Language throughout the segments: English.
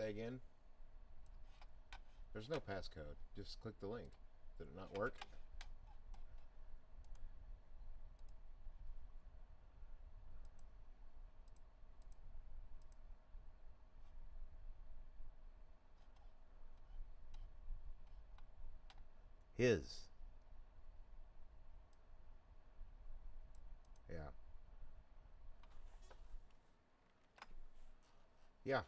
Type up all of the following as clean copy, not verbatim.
Say again. There's no passcode. Just click the link. Did it not work? His. Yeah. Yeah.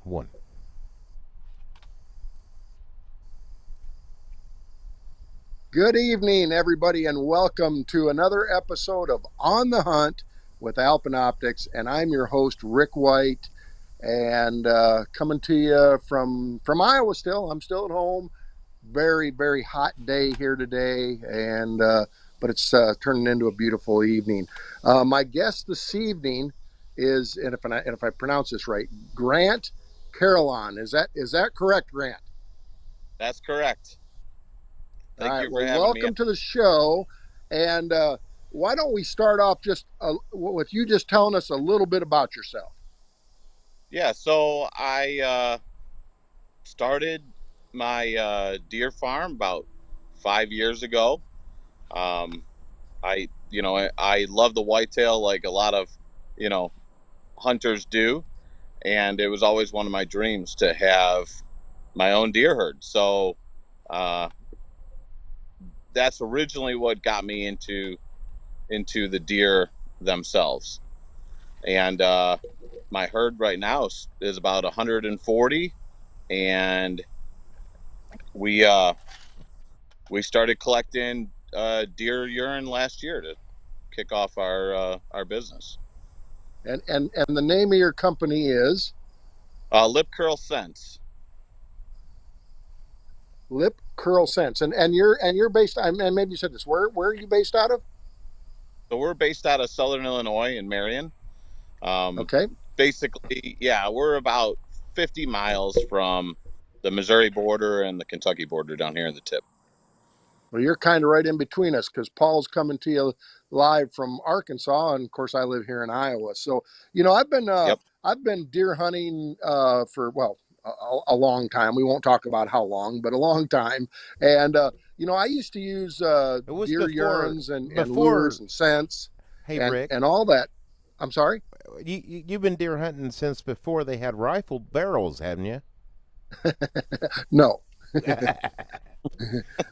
One. Good evening, everybody, and welcome to another episode of On the Hunt with Alpine Optics. And I'm your host, Rick White, and coming to you from Iowa. I'm still at home. Very, very hot day here today, and but it's turning into a beautiful evening. My guest this evening is, and if I pronounce this right, Grant Carillon. Is that correct, Grant? That's correct. All Thank right. you for Well, having me. welcome to the show. And why don't we start off just with you just telling us a little bit about yourself? Yeah, so I started my deer farm about 5 years ago. Um, I love the whitetail like a lot of you know hunters do, and it was always one of my dreams to have my own deer herd. So uh, that's originally what got me into the deer themselves. And my herd right now is about 140, and we uh, we started collecting deer urine last year to kick off our business. And the name of your company is Lip Curl Scents. Lip Curl Sense. And you're based. And maybe you said this. Where are you based out of? So we're based out of Southern Illinois in Marion. Um, Okay. Basically, yeah, we're about 50 miles from the Missouri border and the Kentucky border down here in the tip. Well, you're kind of right in between us because Paul's coming to you live from Arkansas, and of course I live here in Iowa. So Yep. I've been deer hunting for a long time. We won't talk about how long, but a long time. And I used to use It was deer before. urines and lures Before. and scents Hey, and Rick. and all that. I'm sorry. You've been deer hunting since before they had rifle barrels, haven't you? No.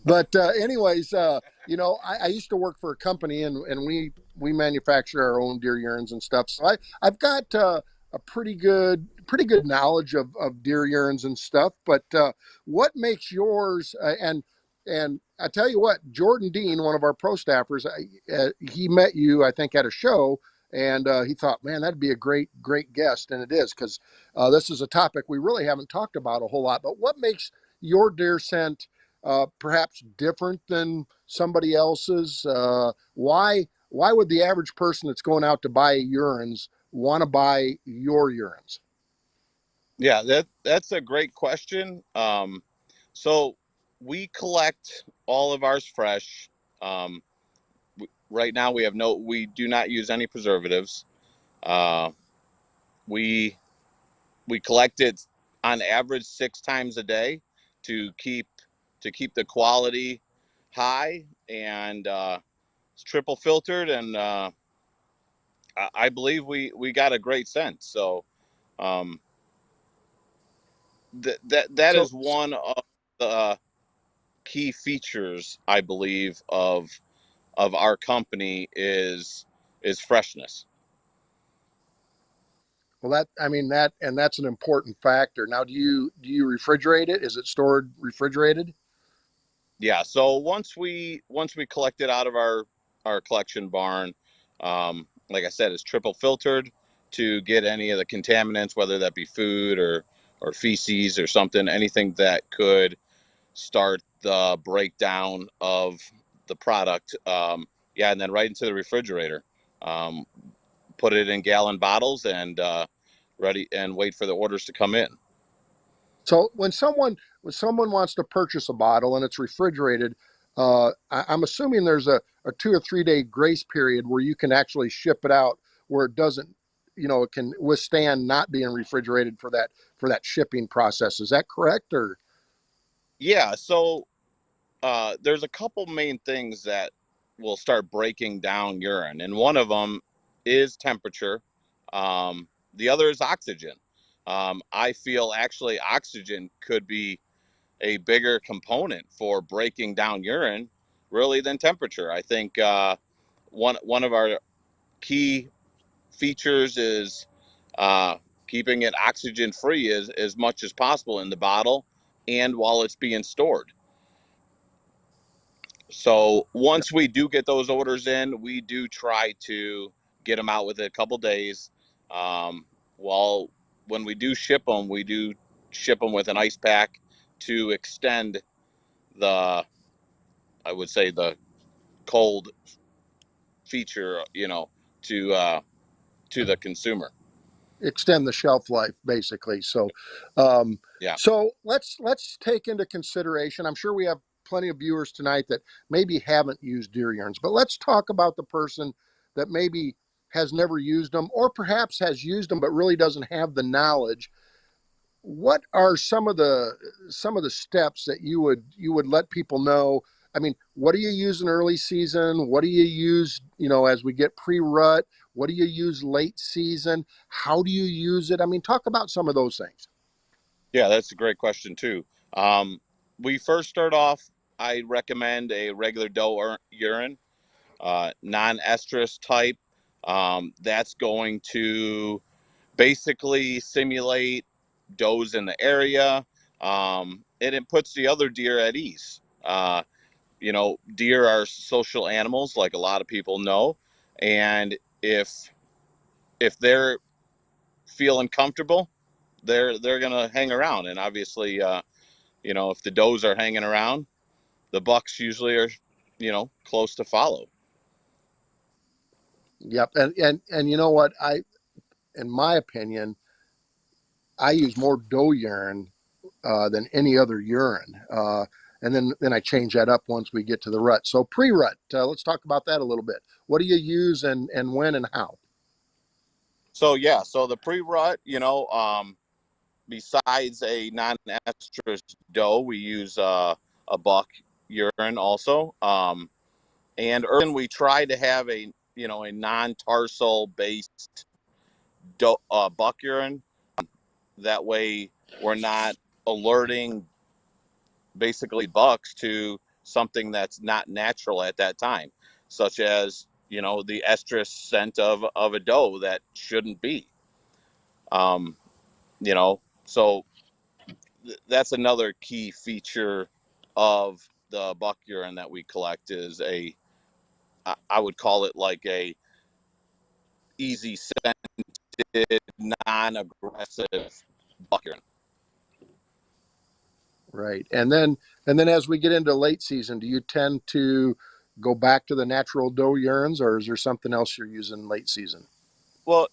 But anyways, I used to work for a company, and we manufacture our own deer urines and stuff. So I've got a pretty good knowledge of deer urines and stuff. But what makes yours? And I tell you what, Jordan Dean, one of our pro staffers, he met you, I think, at a show. And he thought, man, that'd be a great guest, and it is because this is a topic we really haven't talked about a whole lot. But what makes your deer scent perhaps different than somebody else's? Why would the average person that's going out to buy urines want to buy your urines? Yeah, that's a great question. So we collect all of ours fresh. Um, right now we do not use any preservatives. Uh, we we collect it on average 6 times a day to keep the quality high, and it's triple filtered, and I believe we got a great scent. So um, that So is one of the key features, I believe, of our company is freshness. well, that's an important factor. Now, do you refrigerate it? Is it stored refrigerated? Yeah. So once we collect it out of our collection barn, like I said, it's triple filtered to get any of the contaminants, whether that be food or feces or something, anything that could start the breakdown of the product. Yeah, and then right into the refrigerator. Um, Put it in gallon bottles and ready and wait for the orders to come in. So when someone wants to purchase a bottle and it's refrigerated, I'm assuming there's a 2 or 3 day grace period where you can actually ship it out where it doesn't, it can withstand not being refrigerated for that shipping process. Is that correct? Or Yeah, so there's a couple main things that will start breaking down urine, and one of them is temperature. The other is oxygen. I feel actually oxygen could be a bigger component for breaking down urine, really, than temperature. I think one of our key features is uh, keeping it oxygen free as much as possible in the bottle and while it's being stored. So once we do get those orders in, we do try to get them out within a couple days. While when we do ship them, we do ship them with an ice pack to extend the, I would say, the cold feature, to the consumer. Extend the shelf life, basically. So, Yeah. so let's take into consideration. I'm sure we have plenty of viewers tonight that maybe haven't used deer urines, but let's talk about the person that maybe has never used them, or perhaps has used them but really doesn't have the knowledge. What are some of the steps that you would let people know? I mean, what do you use in early season? What do you use, as we get pre-rut? What do you use late season? How do you use it? I mean, talk about some of those things. Yeah, that's a great question too. We first start off, I recommend a regular doe urine, non-estrus type. That's going to basically simulate does in the area, and it puts the other deer at ease. Deer are social animals, like a lot of people know, and if they're feeling comfortable, they're gonna hang around. And obviously, if the does are hanging around, the bucks usually are, close to follow. Yep, and you know what? In my opinion, I use more doe urine than any other urine. And then I change that up once we get to the rut. So pre-rut, let's talk about that a little bit. What do you use and when and how? So the pre-rut, besides a non-estrus doe, we use a buck urine also. And early we try to have a non-tarsal based buck urine. That way we're not alerting basically bucks to something that's not natural at that time, such as the estrus scent of a doe that shouldn't be. So that's another key feature of the buck urine that we collect is I would call it like a easy scented, non-aggressive buck urine. Right. And then as we get into late season, do you tend to go back to the natural doe urines, or is there something else you're using late season? Well,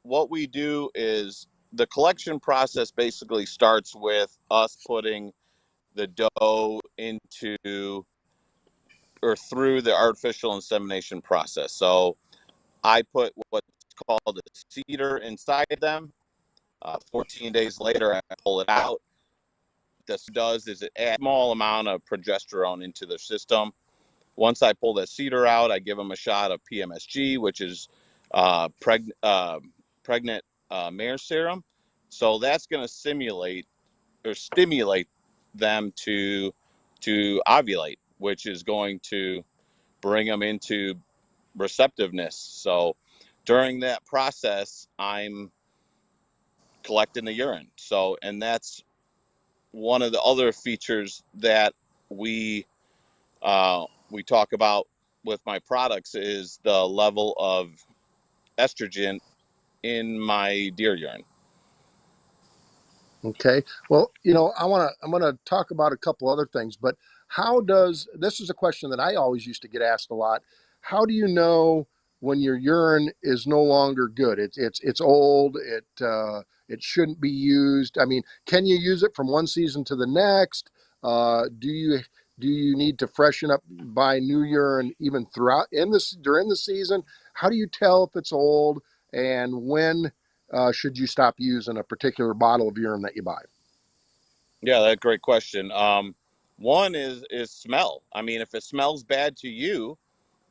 what we do is the collection process basically starts with us putting the doe into or through the artificial insemination process. So I put what's called a seeder inside them. 14 days later, I pull it out. What this does is it adds a small amount of progesterone into their system. Once I pull that seeder out, I give them a shot of PMSG, which is pregnant mare serum. So that's going to stimulate them to ovulate, which is going to bring them into receptiveness. So during that process, I'm collecting the urine. So, and that's one of the other features that we talk about with my products is the level of estrogen in my deer urine. Okay. Well, I'm going to talk about a couple other things, but this is a question that I always used to get asked a lot. How do you know when your urine is no longer good? It's old. It shouldn't be used. I mean, can you use it from one season to the next? Do you need to freshen up, buy new urine even during the season? How do you tell if it's old, and when should you stop using a particular bottle of urine that you buy? Yeah, that's a great question. One is smell. I mean, if it smells bad to you,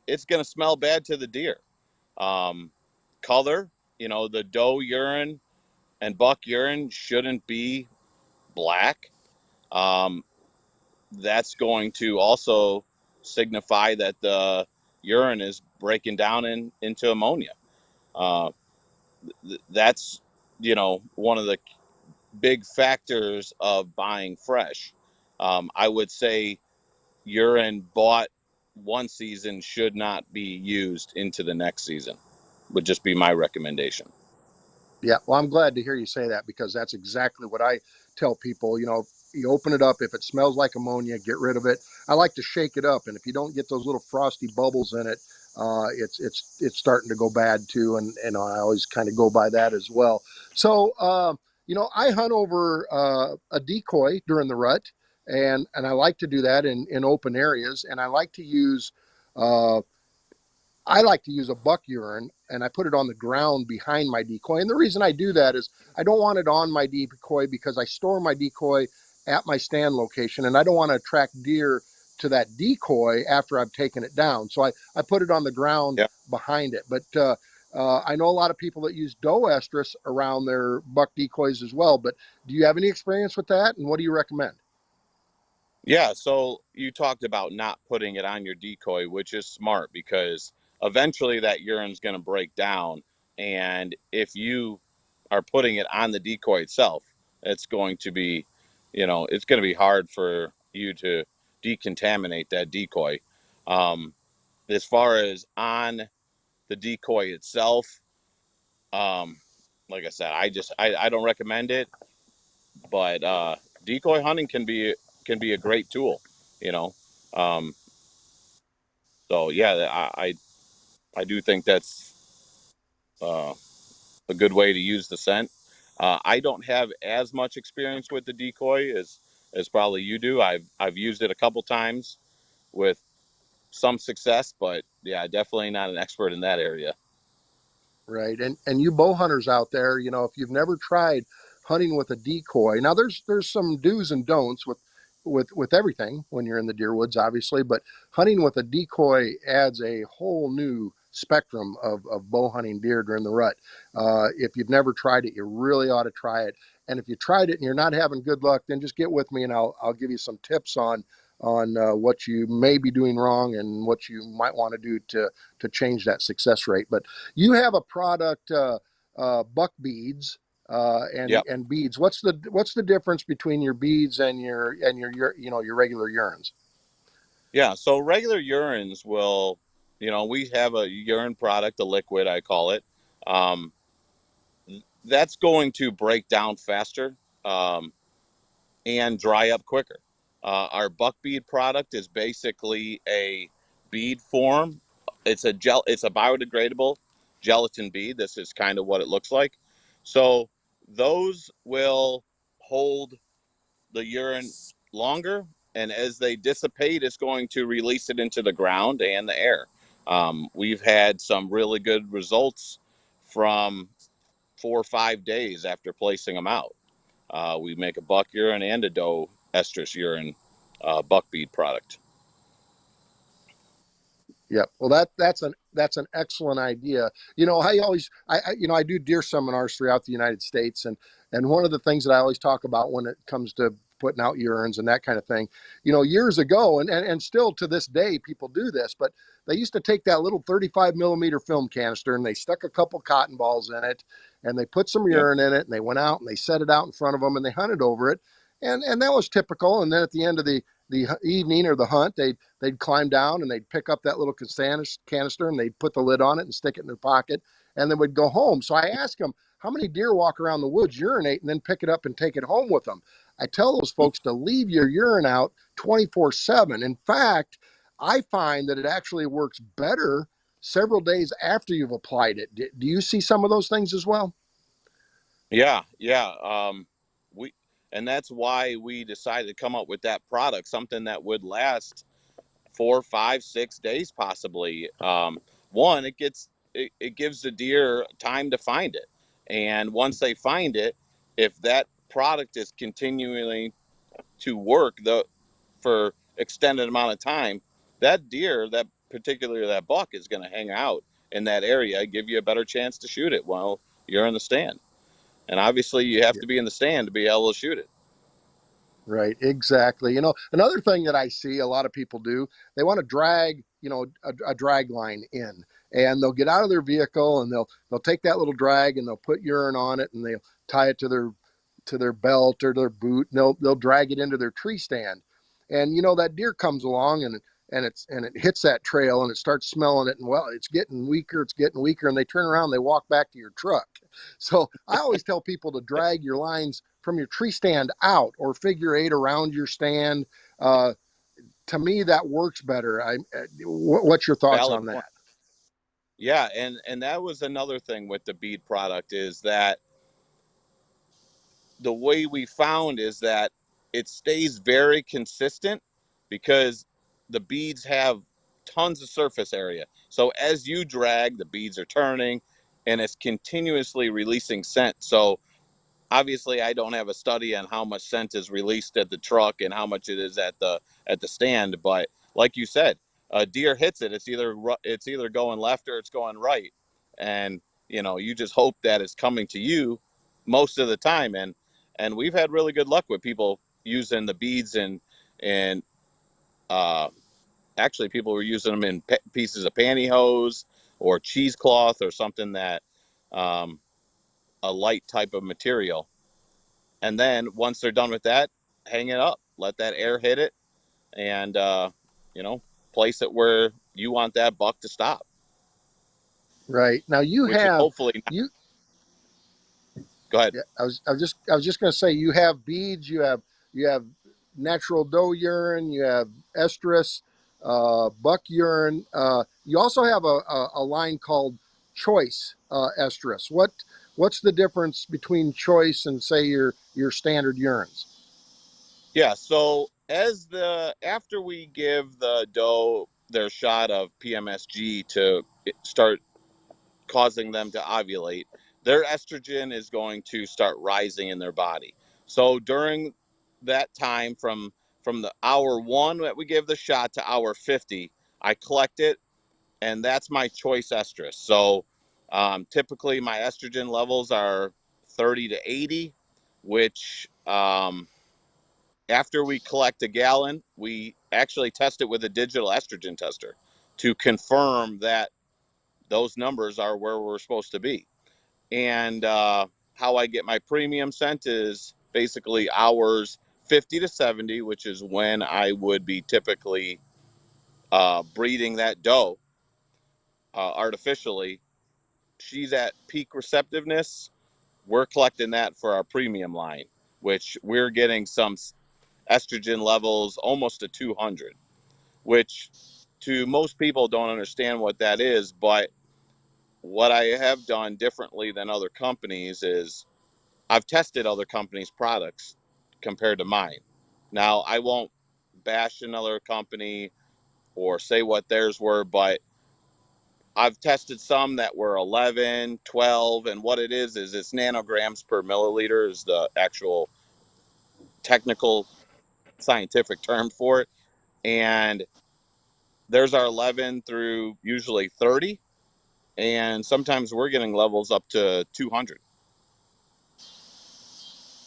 it's going to smell bad to the deer. Color, the doe urine and buck urine shouldn't be black. That's going to also signify that the urine is breaking down into ammonia. That's one of the big factors of buying fresh. I would say urine bought one season should not be used into the next season, would just be my recommendation. Yeah, well, I'm glad to hear you say that because that's exactly what I tell people. You open it up. If it smells like ammonia, get rid of it. I like to shake it up, and if you don't get those little frosty bubbles in it, it's starting to go bad too. And I always kind of go by that as well. So I hunt over a decoy during the rut, and I like to do that in open areas, and uh, I like to use a buck urine and I put it on the ground behind my decoy. And the reason I do that is I don't want it on my decoy because I store my decoy at my stand location and I don't want to attract deer to that decoy after I've taken it down. So I put it on the ground Yeah. behind it. But I know a lot of people that use doe estrus around their buck decoys as well. But do you have any experience with that? And what do you recommend? Yeah, so you talked about not putting it on your decoy, which is smart because eventually that urine's going to break down. And if you are putting it on the decoy itself, it's going to be, it's going to be hard for you to decontaminate that decoy. Um, as far as on the decoy itself, um, like I said, I don't recommend it, but decoy hunting can be a great tool, you know. Um, so yeah, I do think that's uh, a good way to use the scent. I don't have as much experience with the decoy as probably you do. I've used it a couple times with some success, but yeah, definitely not an expert in that area. Right. And you bow hunters out there, if you've never tried hunting with a decoy, now there's some do's and don'ts with everything when you're in the deer woods, obviously, but hunting with a decoy adds a whole new spectrum of bow hunting deer during the rut. If you've never tried it, you really ought to try it. And if you tried it and you're not having good luck, then just get with me and I'll give you some tips on what you may be doing wrong and what you might want to do to change that success rate. But you have a product, buck beads, and Yep. and beads. What's the difference between your beads and your regular urines? Yeah. So regular urines will, we have a urine product, a liquid, I call it. Um, that's going to break down faster. And dry up quicker. Our buck bead product is basically a bead form. It's a biodegradable gelatin bead. This is kind of what it looks like. So those will hold the urine longer, and as they dissipate, it's going to release it into the ground and the air. We've had some really good results from 4 or 5 days after placing them out. We make a buck urine and a doe estrus urine buck bead product. Yeah, well, that's an excellent idea. I do deer seminars throughout the United States, and one of the things that I always talk about when it comes to putting out urines and that kind of thing, years ago, and still to this day, people do this, but they used to take that little 35 millimeter film canister and they stuck a couple cotton balls in it, and they put some Yep. urine in it, and they went out and they set it out in front of them and they hunted over it, and that was typical. And then at the end of the evening or the hunt, they'd climb down and they'd pick up that little canister and they'd put the lid on it and stick it in their pocket and then would go home. So I asked them, how many deer walk around the woods, urinate, and then pick it up and take it home with them? I tell those folks to leave your urine out 24/7. In fact, I find that it actually works better several days after you've applied it. Do you see some of those things as well? Yeah, yeah. We and that's why we decided to come up with that product, something that would last 4, 5, 6 days possibly. One, it gives the deer time to find it, and once they find it, if that product is continuing to work for extended amount of time, that deer, that particularly that buck, is going to hang out in that area, give you a better chance to shoot it while you're in the stand. And obviously, you have Yeah. to be in the stand to be able to shoot it. Right, exactly. Another thing that I see a lot of people do, they want to drag, a drag line in, and they'll get out of their vehicle and they'll take that little drag and they'll put urine on it and they'll tie it to their belt or their boot, and they'll drag it into their tree stand. And that deer comes along and it hits that trail and it starts smelling it, and well, it's getting weaker, and they turn around, they walk back to your truck. So I always tell people to drag your lines from your tree stand out or figure eight around your stand. Uh, to me, that works better. What's your thoughts Valid on point. that? Yeah, and that was another thing with the bead product, is that the way we found is that it stays very consistent because the beads have tons of surface area. So as you drag, the beads are turning and it's continuously releasing scent. So obviously I don't have a study on how much scent is released at the truck and how much it is at the stand, but like you said, a deer hits it, it's either going left or it's going right, and you just hope that it's coming to you most of the time. And we've had really good luck with people using the beads, and uh actually people were using them in pieces of pantyhose or cheesecloth or something that um a light type of material. And then once they're done with that, hang it up, let that air hit it, and you know place it where you want that buck to stop, Right now, which is hopefully not. you. Go ahead. Yeah, I was just going to say, you have beads, you have natural doe urine, you have estrus, buck urine. You also have a line called choice estrus. What's the difference between choice and, say, your standard urines? Yeah, so after we give the doe their shot of PMSG to start causing them to ovulate, their estrogen is going to start rising in their body. So during that time, from the hour 1 that we give the shot to hour 50, I collect it, and that's my choice estrus. So typically my estrogen levels are 30 to 80, which after we collect a gallon, we actually test it with a digital estrogen tester to confirm that those numbers are where we're supposed to be. And how I get my premium scent is basically hours 50 to 70, which is when I would be typically breeding that doe artificially. She's at peak receptiveness. We're collecting that for our premium line, which we're getting some estrogen levels almost to 200, which to most people don't understand what that is. But what I have done differently than other companies is I've tested other companies' products compared to mine. Now, I won't bash another company or say what theirs were, but I've tested some that were 11, 12, and what it is it's nanograms per milliliter is the actual technical scientific term for it. And there's our 11 through usually 30, and sometimes we're getting levels up to 200.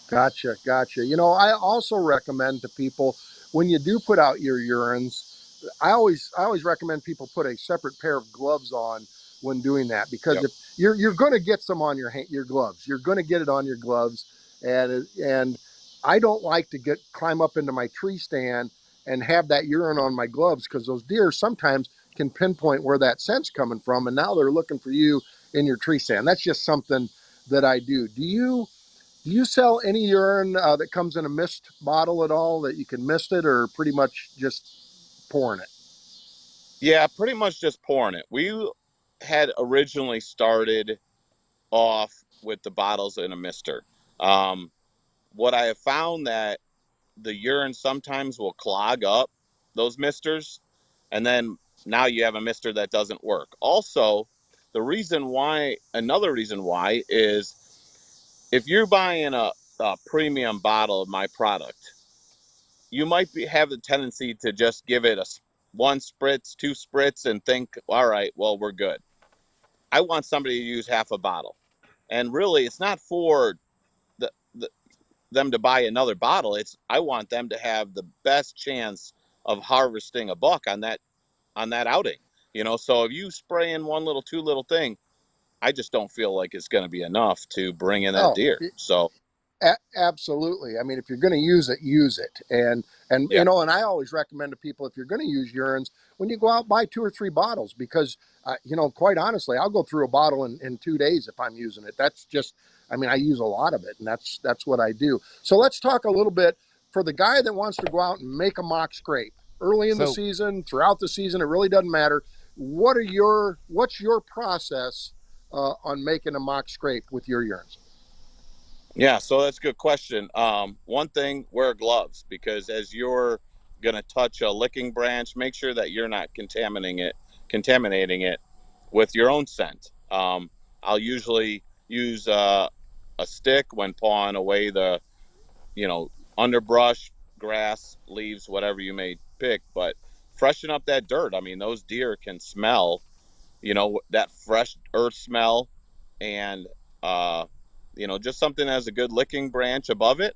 Gotcha, gotcha. I also recommend to people, when you do put out your urines, I always recommend people put a separate pair of gloves on when doing that, because Yep. if you're going to get some on your gloves, you're going to get it on your gloves, and I don't like to climb up into my tree stand and have that urine on my gloves, because those deer sometimes can pinpoint where that scent's coming from, and now they're looking for you in your tree stand. That's just something that I do. Do you sell any urine that comes in a mist bottle at all, that you can mist it, or pretty much just pouring it? Yeah, pretty much just pouring it. We had originally started off with the bottles in a mister. Um, what I have found that the urine sometimes will clog up those misters, and then now you have a mister that doesn't work. Also, another reason why is if you're buying a premium bottle of my product, you might have the tendency to just give it one spritz, two spritz, and think, all right, well, we're good. I want somebody to use half a bottle. And really, it's not for the them to buy another bottle. I want them to have the best chance of harvesting a buck on that outing. So if you spray in one little, two little thing, I just don't feel like it's going to be enough to bring in that deer. So absolutely. I mean, if you're going to use it, use it. And Yeah. and I always recommend to people, if you're going to use urines, when you go out, buy 2 or 3 bottles, because, quite honestly, I'll go through a bottle in 2 days if I'm using it. That's just, I use a lot of it, and that's what I do. So let's talk a little bit for the guy that wants to go out and make a mock scrape early in the season, throughout the season. It really doesn't matter. What's your process on making a mock scrape with your urines? Yeah, so that's a good question. One thing, wear gloves, because as you're going to touch a licking branch, make sure that you're not contaminating it with your own scent. I'll usually use a stick when pawing away the, underbrush, grass, leaves, whatever you may pick, but freshen up that dirt. Those deer can smell, that fresh earth smell, and, just something as a good licking branch above it,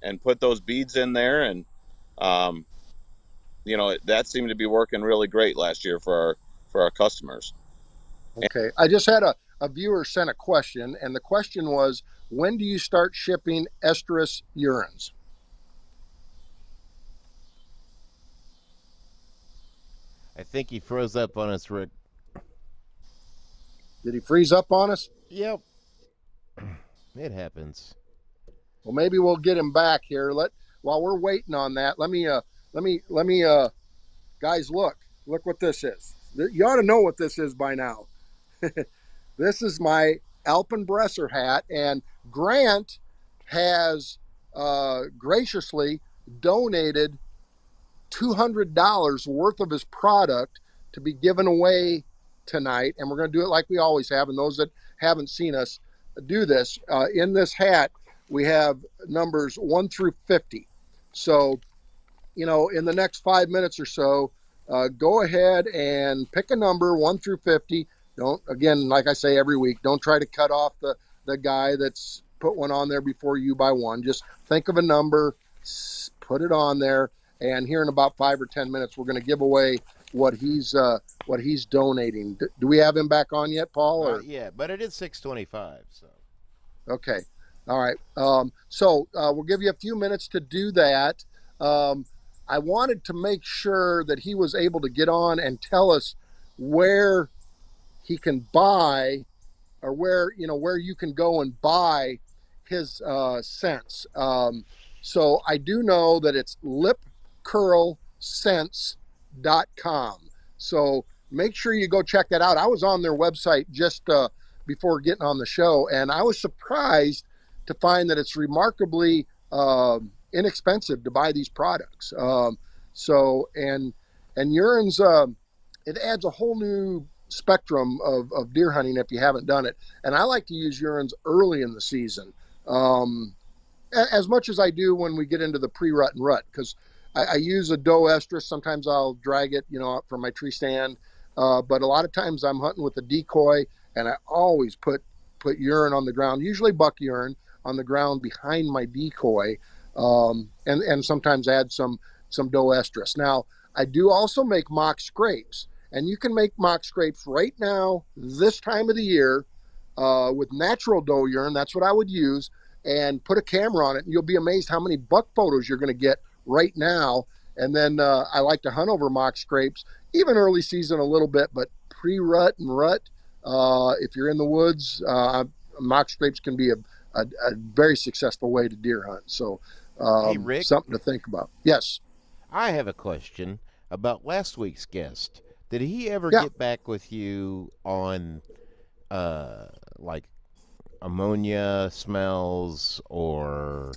and put those beads in there. And, that seemed to be working really great last year for our customers. Okay. I just had a viewer sent a question, and the question was, when do you start shipping estrus urines? I think he froze up on us, Rick. Did he freeze up on us? Yep. It happens. Well, maybe we'll get him back here. While we're waiting on that, let me guys, look what this is. You ought to know what this is by now. This is my Alpenbresser hat, and Grant has graciously donated $200 worth of his product to be given away tonight, and we're going to do it like we always have. And those that haven't seen us do this, in this hat we have numbers 1 through 50. So, in the next 5 minutes or so, go ahead and pick a number 1 through 50. Don't, again, like I say every week, don't try to cut off the guy that's put one on there before you by one. Just think of a number, put it on there, and here in about 5 or 10 minutes, we're going to give away what he's donating. Do we have him back on yet, Paul? Or? Yeah, but it is 6:25. So. Okay. All right. So we'll give you a few minutes to do that. I wanted to make sure that he was able to get on and tell us where he can buy, or where you can go and buy his scents. So I do know that it's lipcurlscents.com. So make sure you go check that out. I was on their website just before getting on the show, and I was surprised to find that it's remarkably inexpensive to buy these products. So urines, it adds a whole new spectrum of deer hunting if you haven't done it. And I like to use urines early in the season, as much as I do when we get into the pre-rut and rut, because I use a doe estrus. Sometimes I'll drag it, up from my tree stand. But a lot of times I'm hunting with a decoy, and I always put urine on the ground, usually buck urine on the ground behind my decoy, and sometimes add some doe estrus. Now, I do also make mock scrapes, and you can make mock scrapes right now, this time of the year, with natural doe urine. That's what I would use, and put a camera on it, and you'll be amazed how many buck photos you're going to get right now. And then I like to hunt over mock scrapes, even early season a little bit, but pre-rut and rut, if you're in the woods, mock scrapes can be a very successful way to deer hunt. So hey, Rick, something to think about. Yes. I have a question about last week's guest. Did he ever get back with you on like ammonia smells, or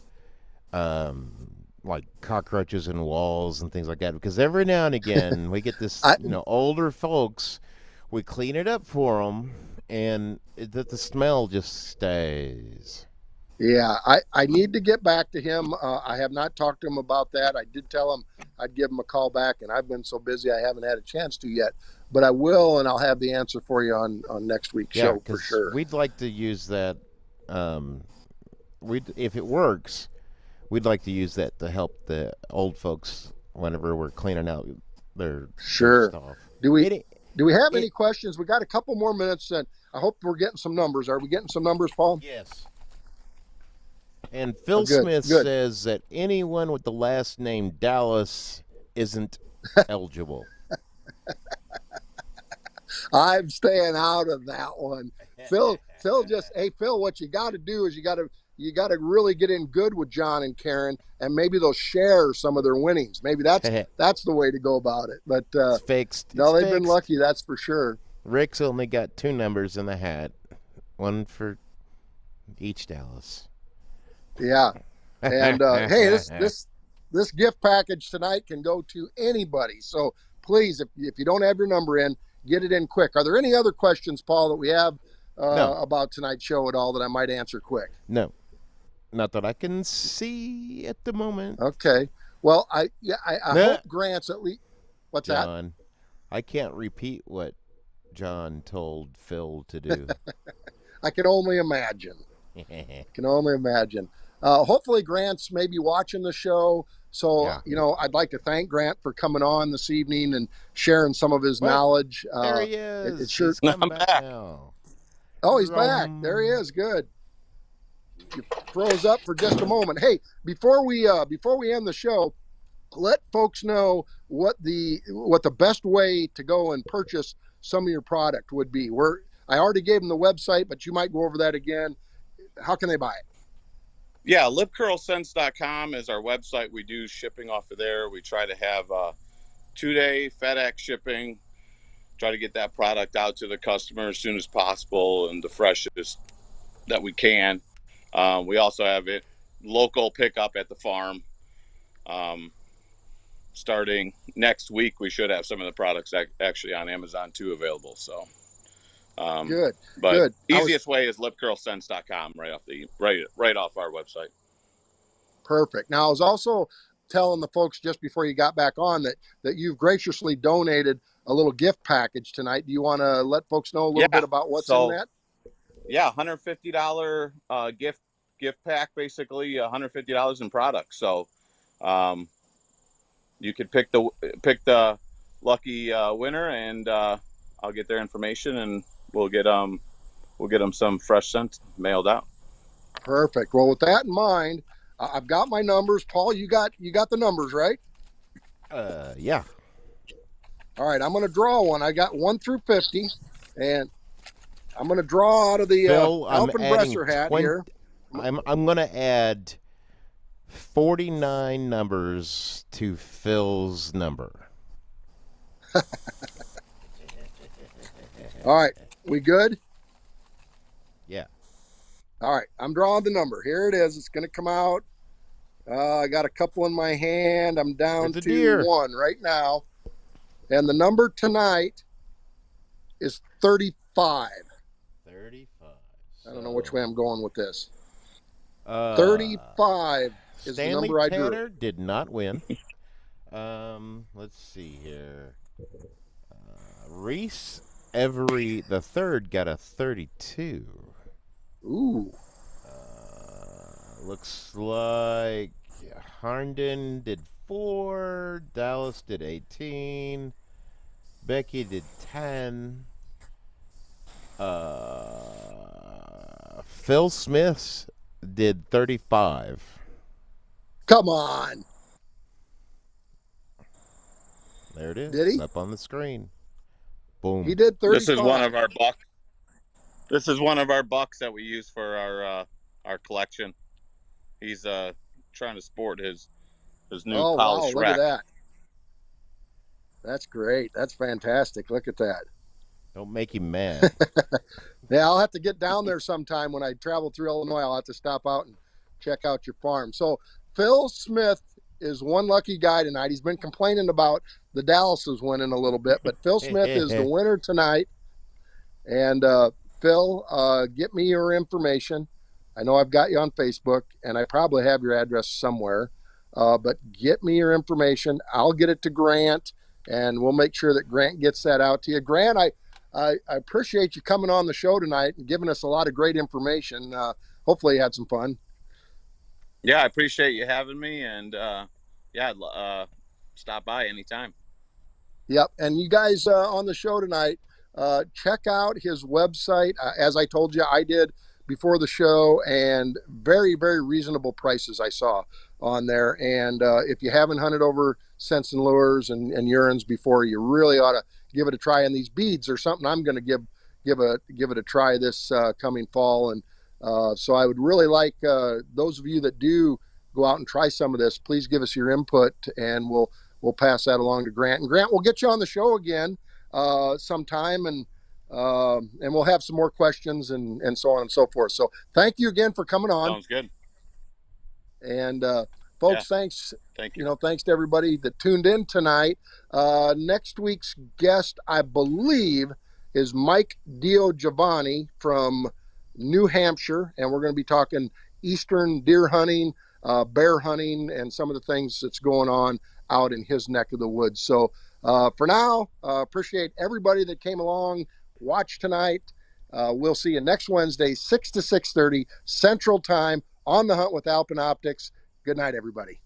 like cockroaches in walls and things like that? Because every now and again we get this, older folks, we clean it up for them, and the smell just stays. Yeah, I need to get back to him. I have not talked to him about that. I did tell him I'd give him a call back, and I've been so busy I haven't had a chance to yet. But I will, and I'll have the answer for you on next week's show for sure. We'd like to use that. If it works, we'd like to use that to help the old folks whenever we're cleaning out their Sure. stuff. Do we Any- have it- any questions? We got a couple more minutes, and I hope we're getting some numbers. Are we getting some numbers, Paul? Yes. And Phil good, Smith good. says that anyone with the last name Dallas isn't eligible. I'm staying out of that one. Phil, Phil, what you got to do is you got to really get in good with John and Karen, and maybe they'll share some of their winnings. Maybe that's the way to go about it. But It's fixed. no, It's they've been fixed. lucky, that's for sure. Rick's only got 2 numbers in the hat, one for each Dallas. Yeah. And hey, this gift package tonight can go to anybody. So please, if you don't have your number in, get it in quick. Are there any other questions, Paul, that we have No. about tonight's show at all that I might answer quick? No, not that I can see at the moment. Okay. Well, I Nah. hope Grant's at least. What's that? John, I can't repeat what John told Phil to do. I can only imagine. Can only imagine. Hopefully Grant's maybe watching the show. So, Yeah. I'd like to thank Grant for coming on this evening and sharing some of his Well, knowledge. There he is. it sure- He's coming I'm back back. now. Oh, he's back. There he is. Good. You froze up for just a moment. Hey, before we end the show, let folks know what the best way to go and purchase some of your product would be. I already gave them the website, but you might go over that again. How can they buy it? Yeah, lipcurlscents.com is our website. We do shipping off of there. We try to have 2-day FedEx shipping. Try to get that product out to the customer as soon as possible and the freshest that we can. We also have it local pickup at the farm. Starting next week, we should have some of the products actually on Amazon too available. So, Good. but Good. easiest way is lipcurlscents.com right off our website. Perfect. Now, I was also telling the folks just before you got back on that you've graciously donated a little gift package tonight. Do you want to let folks know a little bit about what's in that? Yeah, $150 gift pack, basically $150 in products. So you could pick the lucky winner, and I'll get their information, and we'll get them some fresh scent mailed out. Perfect. Well, with that in mind, I've got my numbers. Paul, you got the numbers, right? Yeah. All right, I'm going to draw one. I got 1 through 50, and I'm going to draw out of the Phil, I'm Alpen adding Bresser hat 20 here. I'm going to add 49 numbers to Phil's number. All right, we good? Yeah. All right, I'm drawing the number. Here it is. It's going to come out. I got a couple in my hand. I'm down There's a to deer. 1 right now. And the number tonight is 35. 35. I don't know which way I'm going with this. Uh, 35 is the Stanley number I drew. Tanner did not win. Let's see here. Reese Every the third got a 32. Ooh. Looks like Harnden did 4. Dallas did 18. Becky did 10. Phil Smith did 35. Come on. There it is. Did he? Up on the screen. Boom. He did 35. This is one of our bucks. This is one of our bucks that we use for our collection. He's trying to sport his new Oh, wow. polished Look rack. at that. That's great. That's fantastic. Look at that. Don't make him mad. Yeah, I'll have to get down there sometime when I travel through Illinois. I'll have to stop out and check out your farm. So Phil Smith is one lucky guy tonight. He's been complaining about the Dallas's winning a little bit, but Phil Smith is the winner tonight. And Phil, get me your information. I know I've got you on Facebook, and I probably have your address somewhere. But get me your information. I'll get it to Grant, and we'll make sure that Grant gets that out to you. Grant, I appreciate you coming on the show tonight and giving us a lot of great information. Hopefully you had some fun. Yeah, I appreciate you having me, and yeah, stop by anytime. Yep. And you guys on the show tonight, check out his website. As I told you, I did before the show, and very, very reasonable prices I saw on there. And if you haven't hunted over scents and lures and urines before, you really ought to give it a try. And these beads are something I'm going to give it a try this coming fall. And so I would really like those of you that do go out and try some of this, please give us your input, and we'll pass that along to Grant. And Grant, we'll get you on the show again sometime, and we'll have some more questions and so on and so forth. So thank you again for coming on. Sounds good. And folks, Yeah. thanks. Thank you. Thanks to everybody that tuned in tonight. Next week's guest, I believe, is Mike DiGiovanni from New Hampshire, and we're going to be talking eastern deer hunting, bear hunting, and some of the things that's going on out in his neck of the woods. So for now, appreciate everybody that came along, watch tonight. We'll see you next Wednesday, 6 to 6:30 Central Time on The Hunt with Alpine Optics. Good night, everybody.